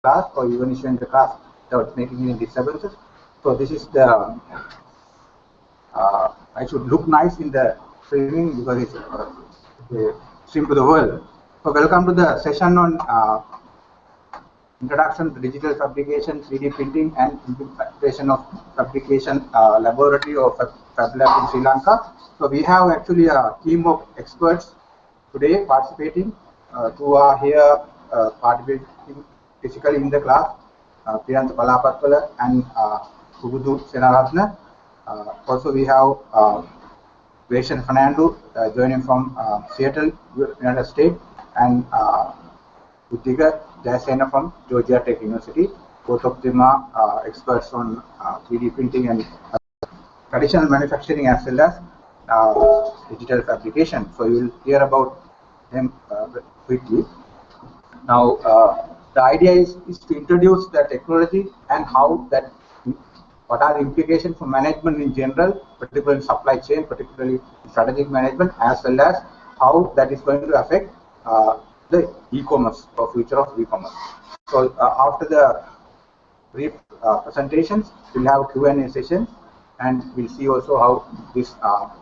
class, or even issuing the class without making any disturbances. So this is the I should look nice in the streaming because it's stream to the world. So welcome to the session on introduction to digital fabrication, 3D printing, and implementation of fabrication laboratory of FabLab in Sri Lanka. So we have actually a team of experts today participating who are here participating physically in the class. Priyantha Palapatwala and Pubudu Senaratna. Also we have Greshan Fernando joining from Seattle, United States, and Buddika from Georgia Tech University. Both of them are experts on 3D printing and traditional manufacturing as well as digital fabrication. So you will hear about them quickly. Now, the idea is to introduce the technology and how that, what are the implications for management in general, particularly in supply chain, particularly in strategic management, as well as how that is going to affect the e-commerce or future of e-commerce. So after the brief presentations, we'll have Q&A sessions, and we'll see also how this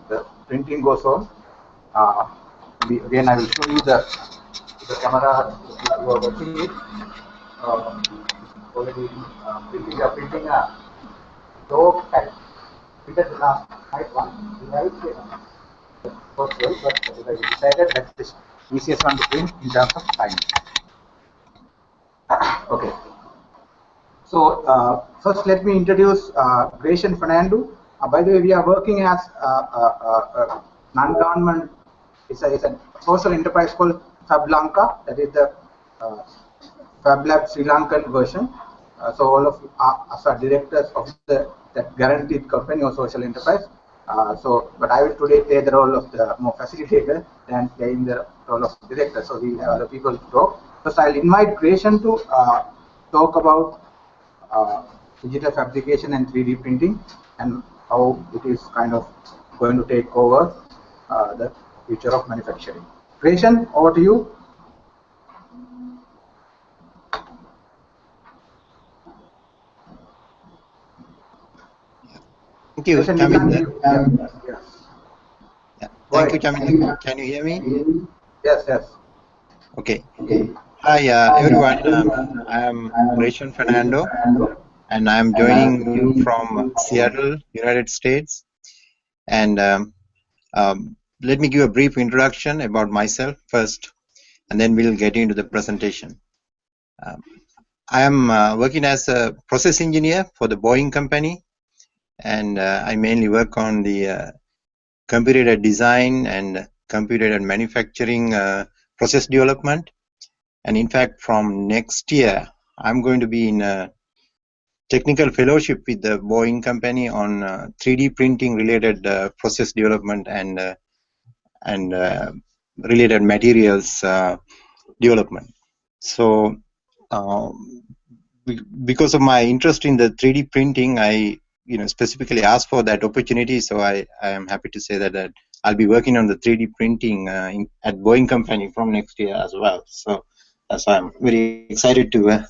the printing goes on. Again, I will show you the camera you are watching it. Already printing a low type. Printed the last type one. We have it here. First one, but I decided that's the easiest one to print in terms of time. Okay. So first, let me introduce Greshan Fernando. By the way, we are working as non-government. It's a social enterprise called FabLanka. That is the FabLab Sri Lankan version. So all of us are directors of that guaranteed company or social enterprise. But I will today play the role of the more facilitator than playing the role of director. So we have other people to talk. First, I'll invite Greshan to talk about digital fabrication and 3D printing and how it is kind of going to take over the future of manufacturing. Greshan, over to you. Thank you, Chaminda. Yeah. Thank you, Chaminda. Can you hear me? Yes, yes. Okay. Hi, everyone. I am Greshan Fernando, and I am joining you from Seattle, United States. And let me give a brief introduction about myself first, and then we'll get into the presentation. I am working as a process engineer for the Boeing company, and I mainly work on the computer design and computer manufacturing process development. And in fact, from next year, I'm going to be in a technical fellowship with the Boeing company on 3D printing related process development and related materials development. So because of my interest in the 3D printing, I specifically asked for that opportunity. So I am happy to say that I'll be working on the 3D printing at Boeing company from next year as well. So I'm very excited to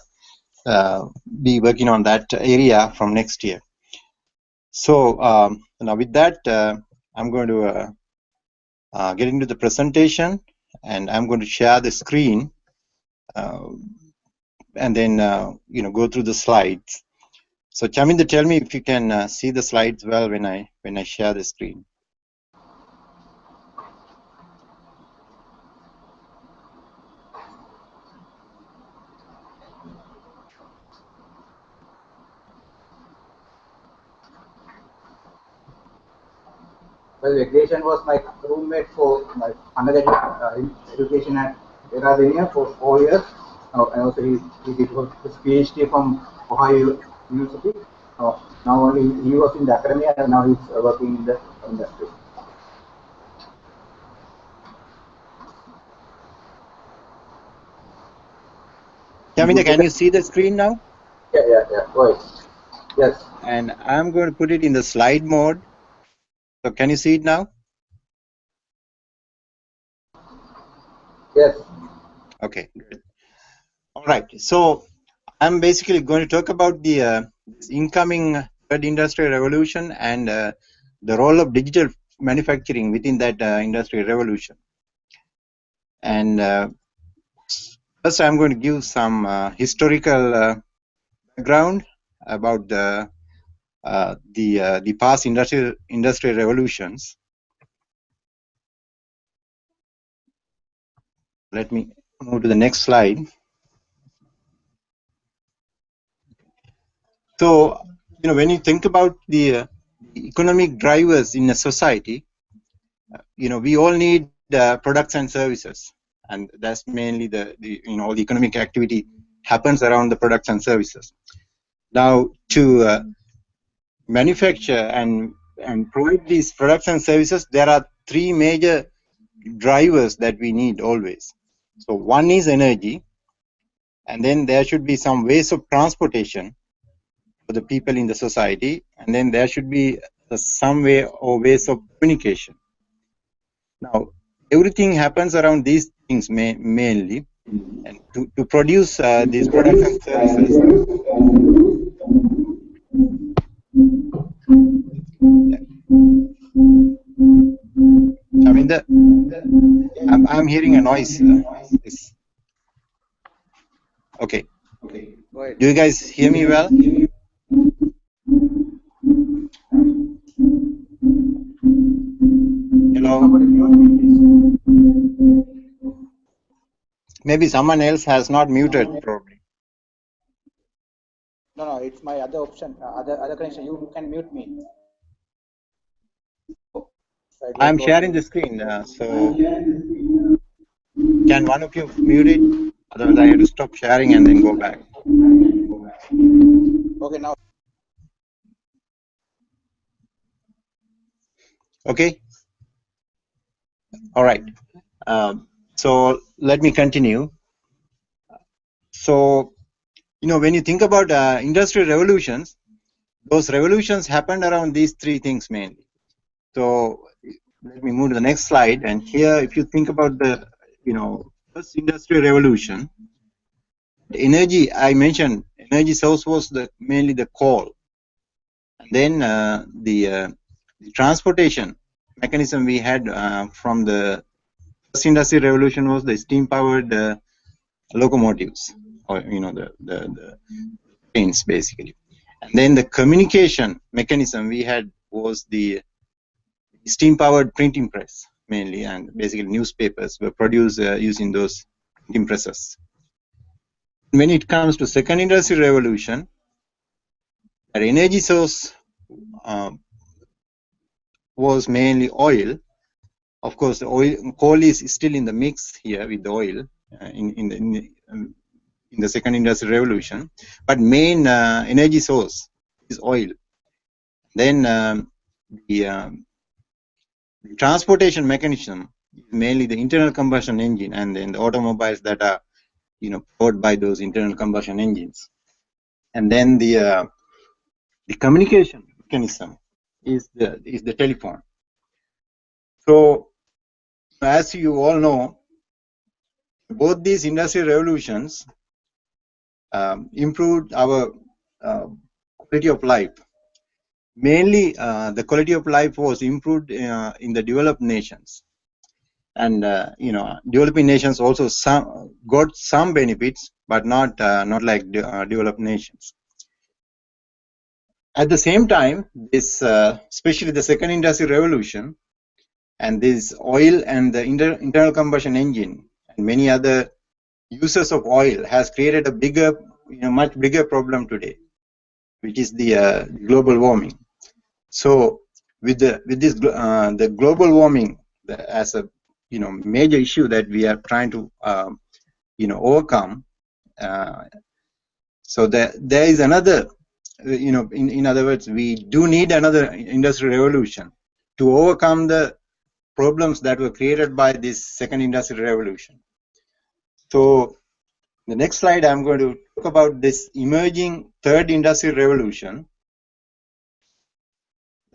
be working on that area from next year. So now with that, I'm going to get into the presentation, and I'm going to share the screen and then go through the slides. So Chaminda, tell me if you can see the slides well when I share the screen. Well, Greshan was my roommate for my undergraduate education at Virginia for 4 years. And also he did his PhD from Ohio University. Now only he was in the academia, and now he's working in the industry. Chaminda, can you see the screen now? Yeah. Go ahead. Yes. And I'm going to put it in the slide mode. So can you see it now? Yes. Okay, good. All right. So I'm basically going to talk about the incoming third industrial revolution and the role of digital manufacturing within that industrial revolution. And first, I'm going to give some historical background about the past industrial revolutions. Let me move to the next slide. So, when you think about the economic drivers in a society, we all need products and services, and that's mainly all the economic activity happens around the products and services. Now, to manufacture and provide these products and services, there are three major drivers that we need always. So one is energy, and then there should be some ways of transportation for the people in the society, and then there should be some way or ways of communication. Now, everything happens around these things mainly, and to produce these products and services. Chaminda, I'm hearing a noise. Okay. Do you guys hear me well? Hello? Maybe someone else has not muted, probably. No, it's my other option, other connection. You can mute me. I'm sharing the screen, so can one of you mute it? Otherwise, I have to stop sharing and then go back. Okay, now. Okay. All right. So let me continue. So, when you think about industrial revolutions, those revolutions happened around these three things mainly. So let me move to the next slide. And here, if you think about the, first industrial revolution, the energy I mentioned, energy source was mainly the coal. And then the transportation mechanism we had from the first industrial revolution was the steam-powered locomotives, or the trains basically. And then the communication mechanism we had was the steam-powered printing press mainly, and basically newspapers were produced using those printing presses. When it comes to second industrial revolution, our energy source was mainly oil. Of course, coal is still in the mix here with the oil in the second industrial revolution, but main energy source is oil. Then the transportation mechanism is mainly the internal combustion engine, and then the automobiles that are powered by those internal combustion engines. And then the communication mechanism is the telephone. So, as you all know, both these industrial revolutions improved our quality of life. Mainly, the quality of life was improved in the developed nations, and developing nations also got some benefits, but not like developed nations. At the same time, this especially the second industrial revolution, and this oil and the internal combustion engine and many other uses of oil has created a bigger, much bigger problem today, which is the global warming. So with this the global warming as a major issue that we are trying to overcome, so there is another, in other words, we do need another industrial revolution to overcome the problems that were created by this second industrial revolution. So the next slide, I'm going to talk about this emerging third industrial revolution.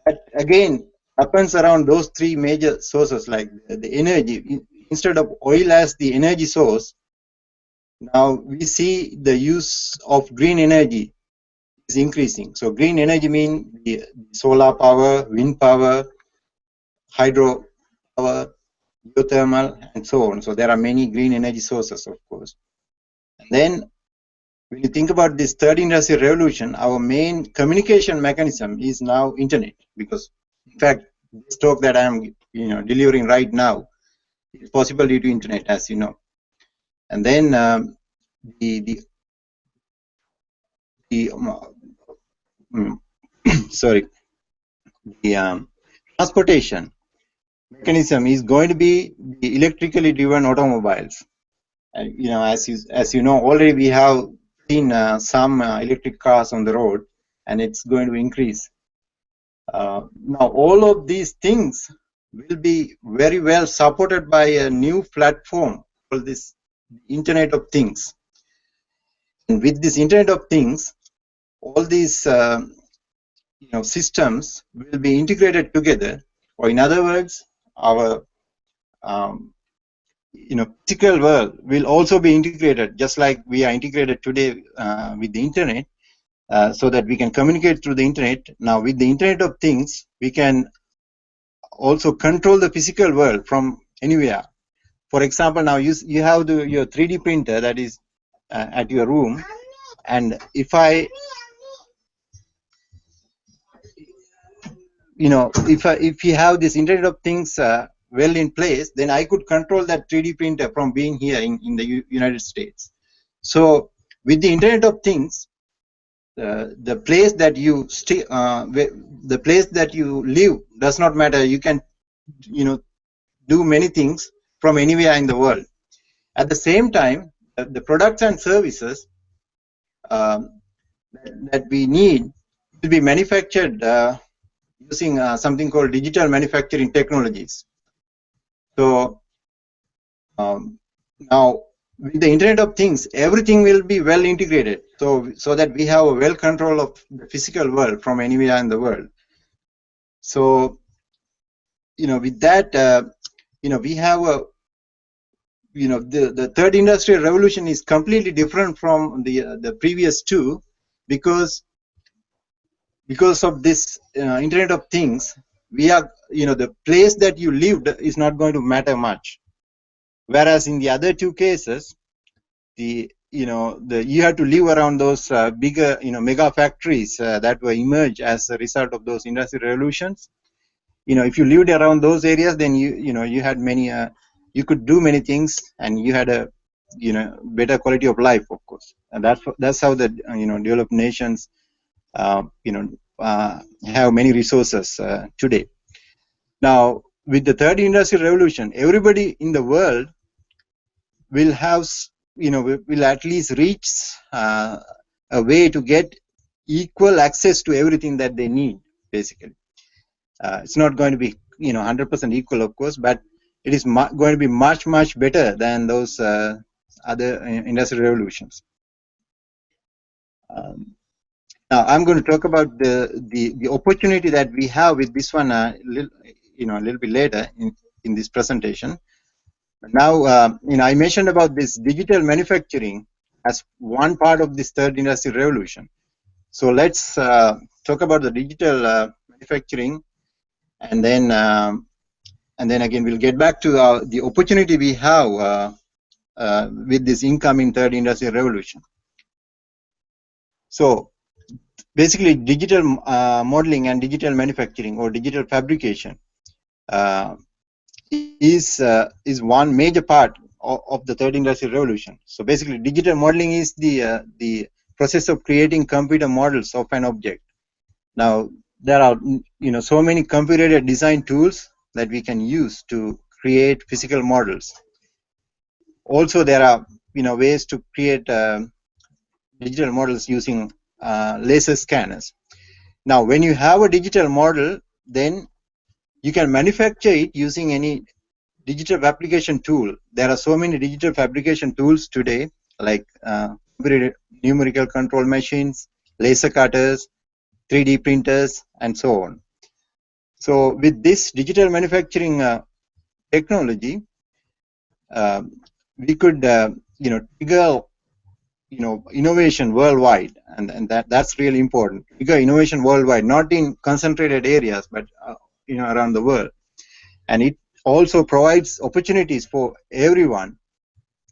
That again happens around those three major sources, like the energy. Instead of oil as the energy source, Now we see the use of green energy is increasing. So green energy means the solar power, wind power, hydro power, geothermal, and so on. So there are many green energy sources, of course. And then when you think about this third industrial revolution, our main communication mechanism is now internet, because in fact this talk that I am delivering right now is possible due to internet, as you know. And then the sorry, the transportation mechanism is going to be the electrically driven automobiles. And as you know, already we have seen some electric cars on the road, and it's going to increase. Now all of these things will be very well supported by a new platform called this Internet of Things. And with this Internet of Things, all these systems will be integrated together, or in other words, our physical world will also be integrated, just like we are integrated today with the internet, so that we can communicate through the internet. Now with the Internet of Things, we can also control the physical world from anywhere. For example, now you have your 3D printer that is at your room, and if you have this Internet of Things well in place, then I could control that 3D printer from being here in the United States. So with the Internet of Things, the place that you stay, the place that you live does not matter. You can do many things from anywhere in the world. At the same time, the products and services that we need will be manufactured using something called digital manufacturing technologies. So now with the Internet of Things, everything will be well integrated, so that we have a well control of the physical world from anywhere in the world. So with that, we have a the third industrial revolution is completely different from the previous two, because of this Internet of Things. We are the place that you lived is not going to matter much, whereas in the other two cases, you had to live around those bigger mega factories that were emerged as a result of those industrial revolutions. If you lived around those areas, then you had many you could do many things, and you had a better quality of life, of course. And that's how the developed nations have many resources today. Now with the third industrial revolution, everybody in the world will have will at least reach a way to get equal access to everything that they need, basically. It's not going to be 100% equal, of course, but it is going to be much better than those other industrial revolutions. Now I'm going to talk about the opportunity that we have with this one a little bit later in this presentation. Now I mentioned about this digital manufacturing as one part of this third industrial revolution. So let's talk about the digital manufacturing, and then again we'll get back to the opportunity we have with this incoming third industrial revolution. So basically, digital modeling and digital manufacturing, or digital fabrication, is one major part of the third industrial revolution. So basically, digital modeling is the process of creating computer models of an object. Now there are so many computer design tools that we can use to create physical models. Also there are ways to create digital models using laser scanners. Now when you have a digital model, then you can manufacture it using any digital fabrication tool. There are so many digital fabrication tools today, like numerical control machines, laser cutters, 3D printers, and so on. So with this digital manufacturing technology, we could trigger innovation worldwide, and that's really important. Bigger innovation worldwide, not in concentrated areas, but around the world. And it also provides opportunities for everyone,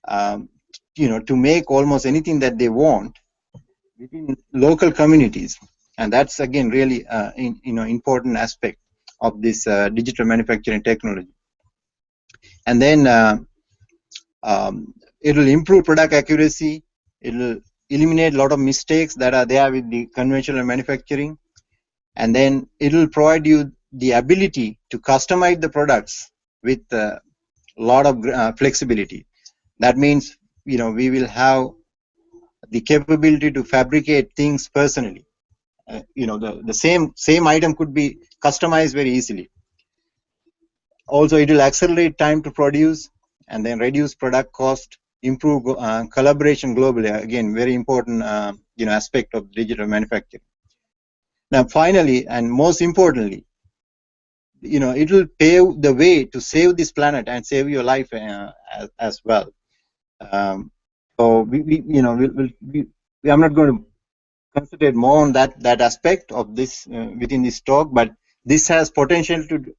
to make almost anything that they want within local communities. And that's again really important aspect of this digital manufacturing technology. And then it will improve product accuracy. It will eliminate a lot of mistakes that are there with the conventional manufacturing. And then it will provide you the ability to customize the products with a lot of flexibility. That means, we will have the capability to fabricate things personally. The same item could be customized very easily. Also, it will accelerate time to produce and then reduce product cost, improve collaboration globally. Again, very important aspect of digital manufacturing. Now, finally, and most importantly, it will pave the way to save this planet and save your life as well. So I'm not going to concentrate more on that aspect of this within this talk, but this has potential to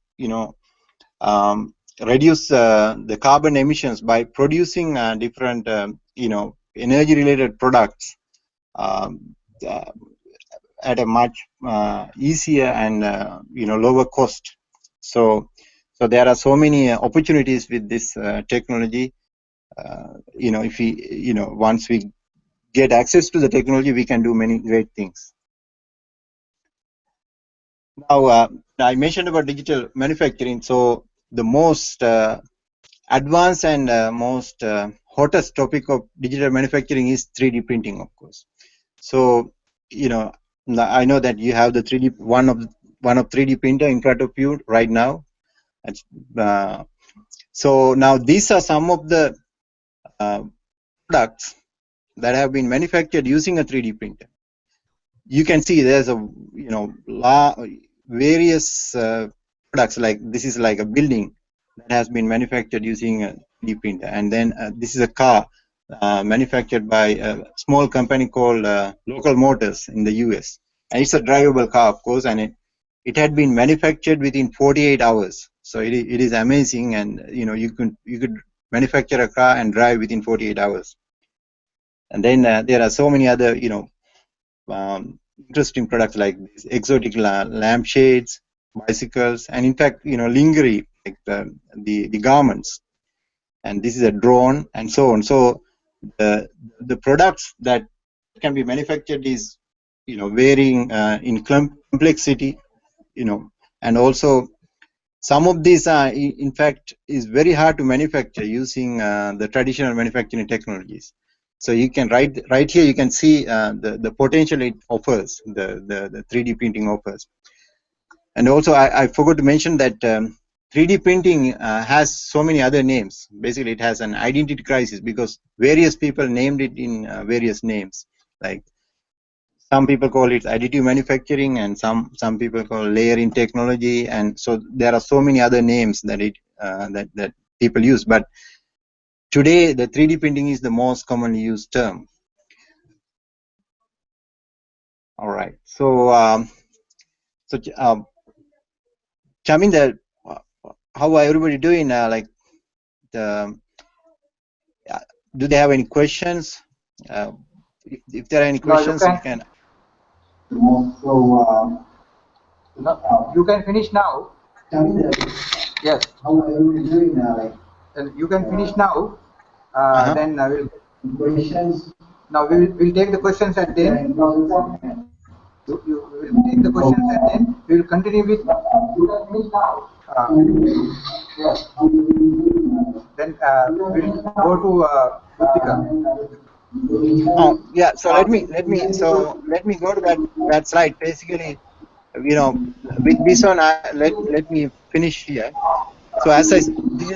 reduce the carbon emissions by producing different energy related products at a much easier and lower cost. So there are so many opportunities with this technology. If we once we get access to the technology, we can do many great things. Now, I mentioned about digital manufacturing. So the most advanced and most hottest topic of digital manufacturing is 3D printing, of course. So I know that you have the 3D one of 3D printer in front of you right now. So now these are some of the products that have been manufactured using a 3D printer. You can see there's a various products, like this is like a building that has been manufactured using a 3D printer, and then this is a car manufactured by a small company called Local Motors in the US, and it's a drivable car, of course, and it had been manufactured within 48 hours. So it is amazing, and you could manufacture a car and drive within 48 hours. And then there are so many other interesting products like these exotic lampshades, bicycles, and in fact lingerie, like the garments. And this is a drone and so on. So the products that can be manufactured is varying in complexity, and also some of these in fact is very hard to manufacture using the traditional manufacturing technologies. So you can right here you can see the potential it offers, the 3D printing offers. And also I forgot to mention that 3D printing has so many other names. Basically, it has an identity crisis because various people named it in various names. Like some people call it additive manufacturing, and some people call layering technology, and so there are so many other names that that people use. But today, the 3D printing is the most commonly used term. All right. So Chaminda, how are everybody doing? Do they have any questions? If there are any questions, you can. So you can finish now. Yes. How are you doing? You can finish now. Then we'll questions. Now we'll take the questions at the end. You will take the questions and then we will continue with. You can finish now. Yes. Then we'll go to Buddika. Oh yeah. So let me go to that slide. Basically, with this one, let me finish here. So this is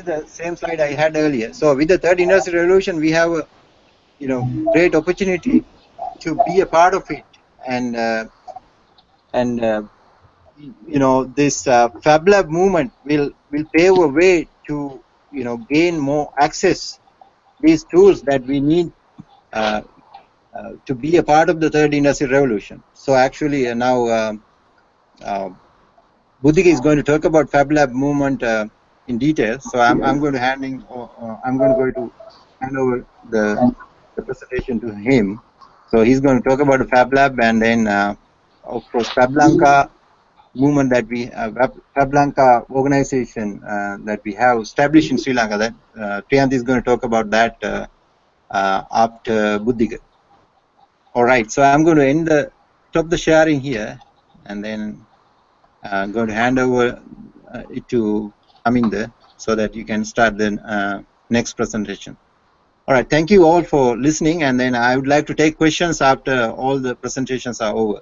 the same slide I had earlier. So with the third industrial revolution, we have a great opportunity to be a part of it, and this FabLab movement will pave a way to gain more access these tools that we need to be a part of the third industrial revolution. So actually now Buddika is going to talk about Fab Lab movement in detail. So I'm going to hand over the presentation to him. So he's going to talk about the Fab Lab, and then of course FabLanka movement that we FabLanka organization that we have established in Sri Lanka. That Priyantha is going to talk about that after Buddika. All right, so I'm going to stop the sharing here, and then I'm going to hand over it to Chaminda so that you can start the next presentation. All right, thank you all for listening, and then I would like to take questions after all the presentations are over.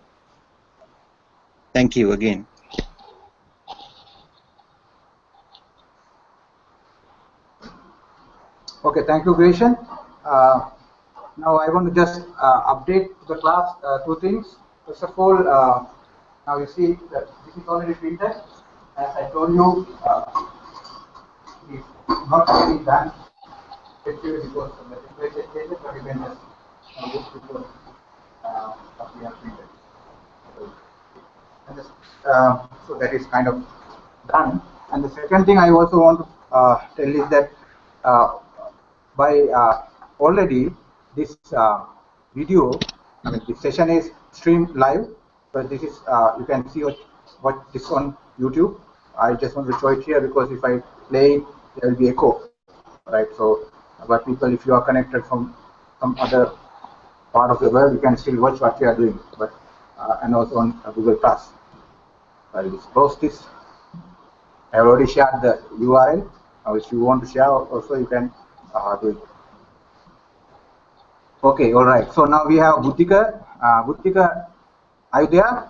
Thank you again. Okay, thank you, Greshan. Now I want to just update the class two things. First of all, now you see that this is already printed. As I told you, it's not really done actually because of the temperature changes, but you can just look before what we have printed. And so that is kind of done. And the second thing I also want to tell is that by already this video, I mean this session is streamed live, but this is you can see what this on YouTube. I just want to show it here because if I play it, there will be echo, right? So, but people, if you are connected from some other part of the world, you can still watch what we are doing, but and also on Google Class. I'll just post this. I have already shared the URL. Now, if you want to share also, you can do it. Okay, all right. So now we have Buddika. Buddika, are you there?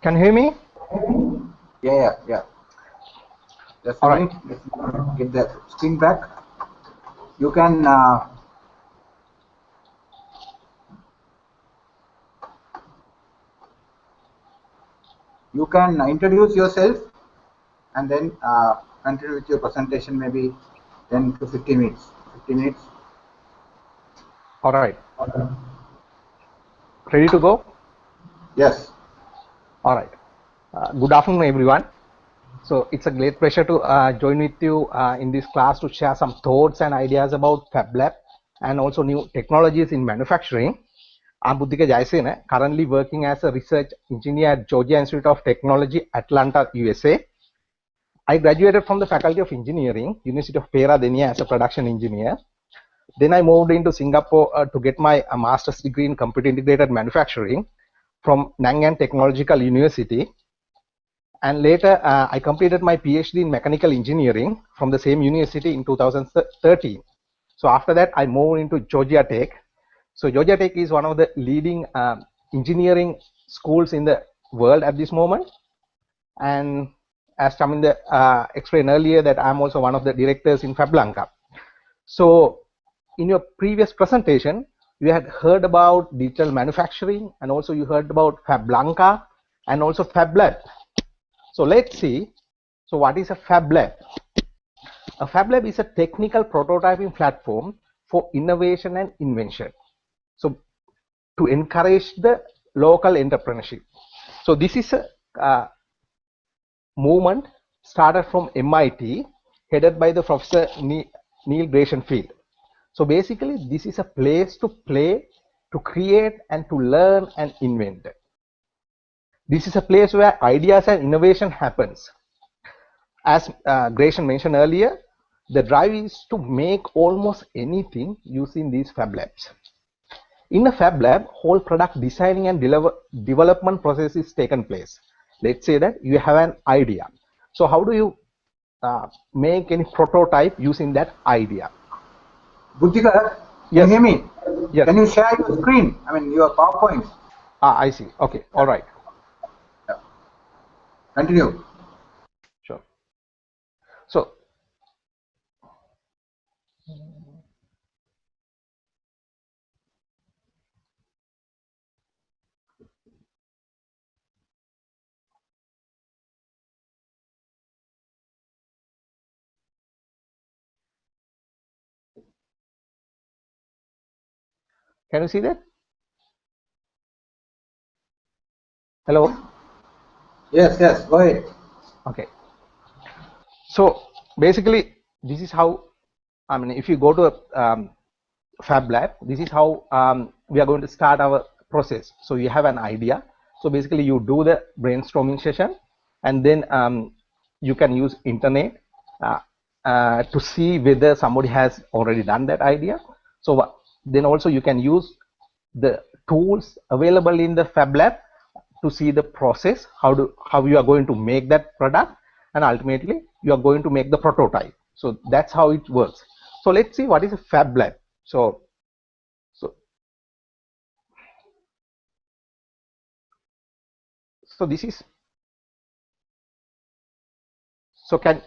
Can you hear me? Yeah. Just a minute. Let's get the screen back. You can introduce yourself and then continue with your presentation, maybe 10 to 15 minutes. 15 minutes. All right. Ready to go? Yes. All right. Good afternoon, everyone. So it's a great pleasure to join with you in this class to share some thoughts and ideas about FabLab and also new technologies in manufacturing. I'm Buddika Jaisena, currently working as a research engineer at Georgia Institute of Technology, Atlanta, USA. I graduated from the Faculty of Engineering, University of Peradeniya, as a production engineer. Then I moved into Singapore to get my master's degree in computer integrated manufacturing from Nanyang Technological University. And later I completed my PhD in mechanical engineering from the same university in 2013. So after that, I moved into Georgia Tech. So Georgia Tech is one of the leading engineering schools in the world at this moment. And as Chaminda explained earlier, that I'm also one of the directors in FabLanka. So in your previous presentation, you had heard about digital manufacturing, and also you heard about FabLanka and also FabLab. So let's see. So what is a FabLab? A FabLab is a technical prototyping platform for innovation and invention. So to encourage the local entrepreneurship. So this is a movement started from MIT, headed by the Professor Neil Greshan. So basically, this is a place to play, to create, and to learn and invent. This is a place where ideas and innovation happens. As Greshan mentioned earlier, the drive is to make almost anything using these Fab Labs. In a Fab Lab, whole product designing and development process is taken place. Let's say that you have an idea. So how do you make any prototype using that idea? Buddhika, can you hear me? Yes. Can you share your screen? I mean, your PowerPoint. I see. Okay. All right. Yeah. Continue. Sure. So, Can you see that? Hello? Yes, yes, go ahead. Okay. So basically, this is how, I mean, if you go to a Fab Lab, this is how we are going to start our process. So you have an idea. So basically, you do the brainstorming session, and then you can use internet to see whether somebody has already done that idea. So then also you can use the tools available in the Fab Lab to see the process, how you are going to make that product, and ultimately you are going to make the prototype. So that's how it works. So let's see what is a Fab Lab. So this is, so can,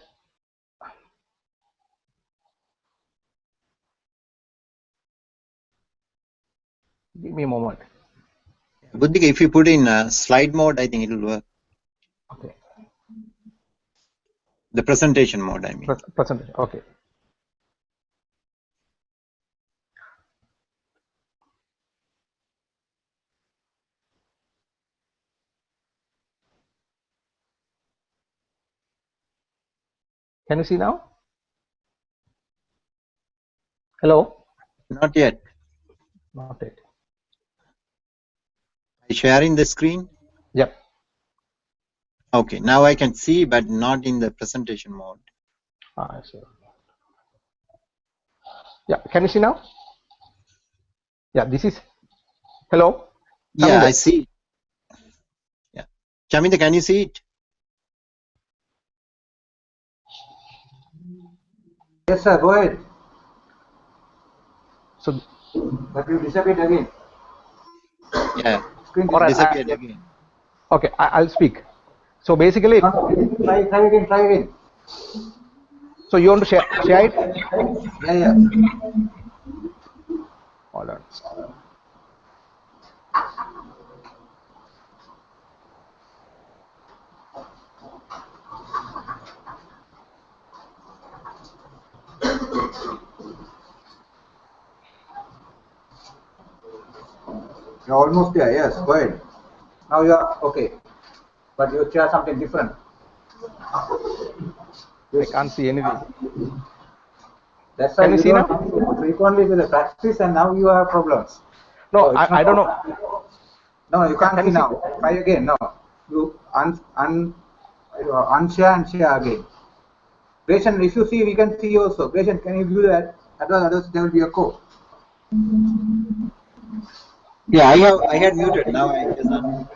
give me a moment. Buddhika, if you put in slide mode, I think it will work. Okay. The presentation mode, I mean. Presentation. Okay. Can you see now? Hello? Not yet. Not yet. Are you sharing the screen? Yep. Okay, now I can see, but not in the presentation mode. Sure. Yeah, can you see now? Yeah, this is, hello? Yeah, Chaminda. I see. Yeah. Chaminda, can you see it? Yes, sir, go ahead. So, But you disappeared again. Yeah, Screen all right, disappeared again. okay, I'll speak. So basically, try again. so you want to share it? Yeah. Hold on. You're almost there, yes, go ahead. Now you are okay. But you share something different. I can't see anything. That's why Can you you see don't now? frequently with the practice, and now you have problems. No, So it's not, I don't know. no, you can't Can see you see? now. Try again. No, you unshare and share again. Greshan, if you see, we can see also. Greshan, can you do that? Otherwise there will be a code. Yeah, I had muted. Now I just unmuted.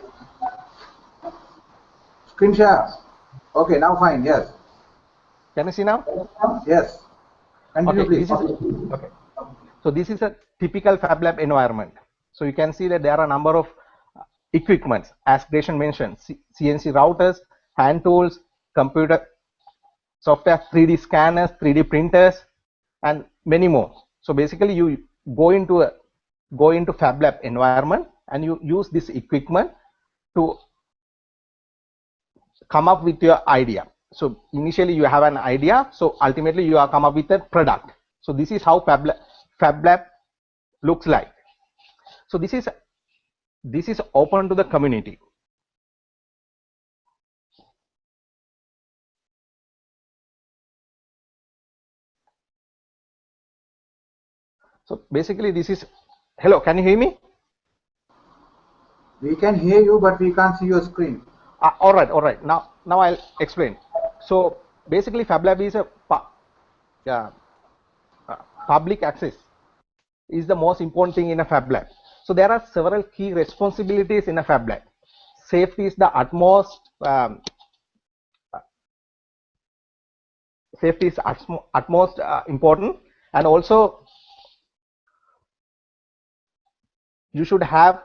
Screen share. Okay, now fine. Yes. Can you see now? Yes. Continue, Okay, please. this is, okay. So this is a typical Fab Lab environment. So you can see that there are a number of equipments, as Greshan mentioned, CNC routers, hand tools, computer software, 3D scanners, 3D printers, and many more. So basically, you go into Fab Lab environment and you use this equipment to come up with your idea. So initially you have an idea, so ultimately you are come up with a product. So this is how Fab Lab looks like. So this is open to the community. So basically this is, hello, can you hear me? We can hear you, but we can't see your screen. All right. Now I'll explain. So basically FabLab is a public access is the most important thing in a FabLab. So there are several key responsibilities in a FabLab. Safety is the utmost important, and also you should have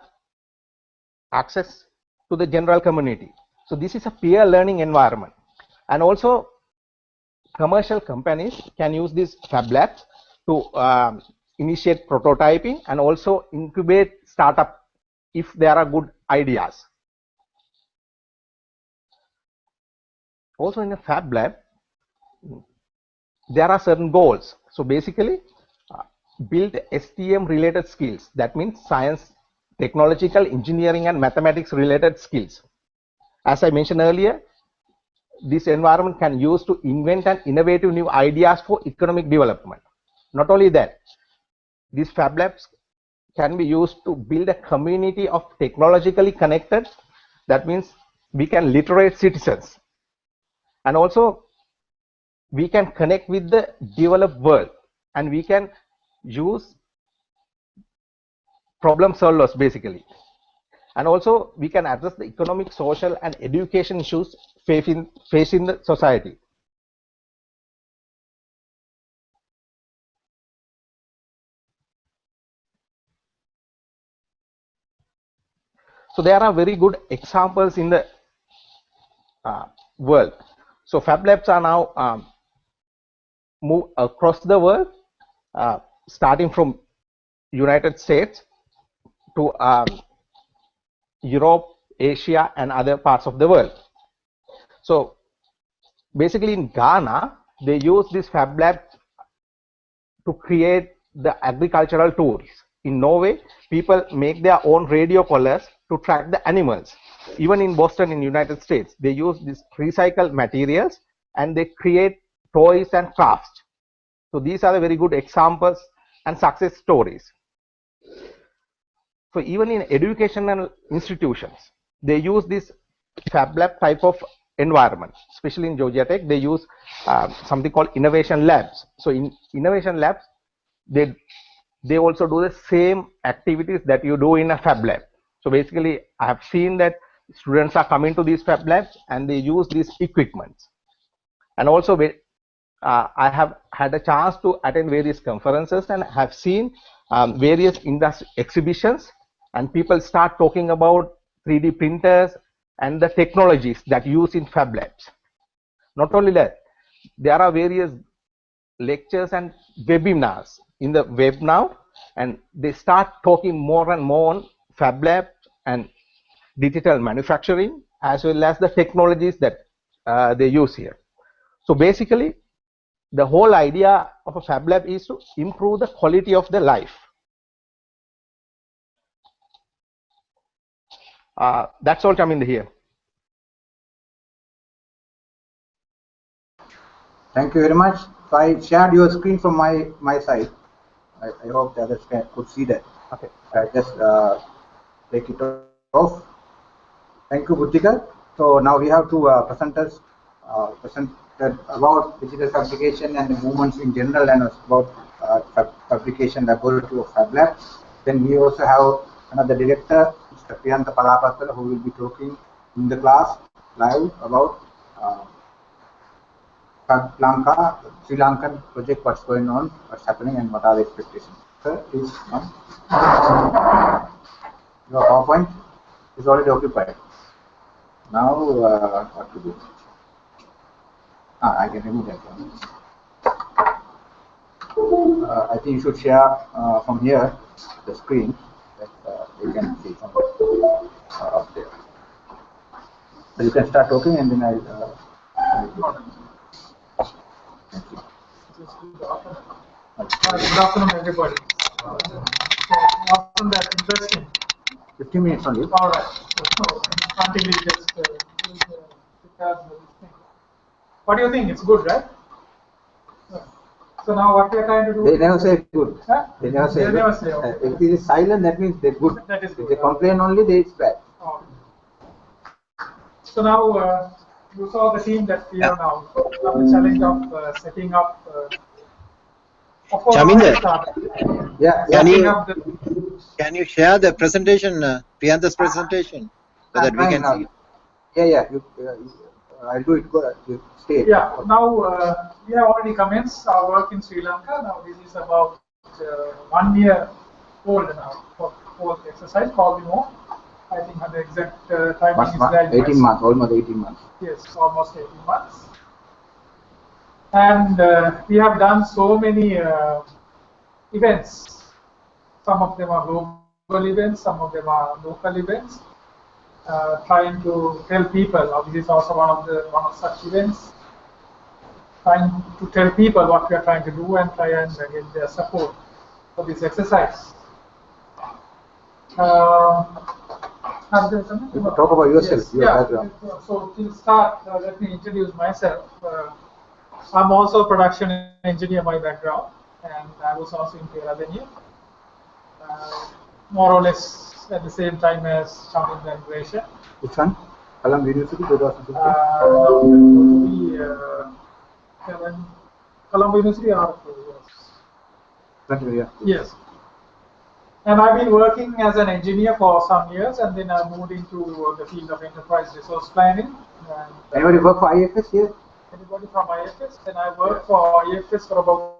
access to the general community. So this is a peer learning environment, and also commercial companies can use these Fab Labs to initiate prototyping and also incubate startup if there are good ideas. Also in a Fab Lab, there are certain goals. So basically, build STEM related skills. That means science, technological, engineering, and mathematics related skills. As I mentioned earlier, this environment can use to invent and innovative new ideas for economic development. Not only that, these Fab Labs can be used to build a community of technologically connected, that means we can literate citizens, and also we can connect with the developed world, and we can use problem solvers basically, and also we can address the economic, social, and education issues facing the society. So there are very good examples in the world. So Fab Labs are now move across the world, starting from United States to Europe, Asia, and other parts of the world. So basically in Ghana, they use this Fab Lab to create the agricultural tools. In Norway, people make their own radio collars to track the animals. Even in Boston, in United States, they use these recycled materials and they create toys and crafts. So these are the very good examples and success stories. So even in educational institutions, they use this Fab Lab type of environment. Especially in Georgia Tech, they use something called innovation labs. So in innovation labs, they also do the same activities that you do in a Fab Lab. So basically, I have seen that students are coming to these Fab Labs and they use these equipments. And also, I have had a chance to attend various conferences and have seen various industry exhibitions, and people start talking about 3D printers and the technologies that use in Fab Labs. Not only that, there are various lectures and webinars in the web now, and they start talking more and more on Fab Lab and digital manufacturing, as well as the technologies that they use here. So basically, the whole idea of a Fab Lab is to improve the quality of the life. That's all, Chaminda, here. Thank you very much. So I shared your screen from my side. I hope the others could see that. Okay. I just take it off. Thank you, Buddhika. So now we have two presenters presented about digital fabrication and the movements in general, and about fabrication laboratory of Fab Lab. Then we also have another director, Mr. Priyantha, who will be talking in the class live about FabLanka, Sri Lankan project, what's going on, what's happening, and what are the expectations. Sir, please come. Your PowerPoint is already occupied. Now, what to do? I can remove that one. I think you should share from here the screen that you can see from up there. So you can start talking, and then I'll. Good afternoon, everybody. After that, interesting. 15 minutes only. All right. So, practically just prepare this thing. What do you think? It's good, right? So now what we are trying to do? They never say good. Huh? They never say They good. never say. Okay. If it is silent, that means they're good. That is good. If they complain only, they it's bad. Okay. So now you saw the team that we are now. The challenge of setting up. Of course, Chaminda. Yeah. Can you share the presentation, Priyantha's presentation, so that we can see it? Yeah. I'll do it. You stay. Yeah. Now we have already commenced our work in Sri Lanka. Now this is about 1 year old now. For whole exercise, probably more. I think the exact timing is there. 18 months, almost 18 months. Yes, almost 18 months. And we have done so many events. Some of them are global events, some of them are local events. Trying to tell people, this is also one of such events. Trying to tell people what we are trying to do and try and get their support. for this exercise. Talk about yourself, yes, your background. So to start, let me introduce myself. I'm also a production engineer by background, and I was also into revenue, more or less at the same time as Chaminda and Greshan. Which one? Colombo University, 2016? Colombo University or Yeah. yes. And I've been working as an engineer for some years, and then I moved into the field of enterprise resource planning. And, Anybody work for IFS here? Anybody from IFS? Then I worked for IFS for about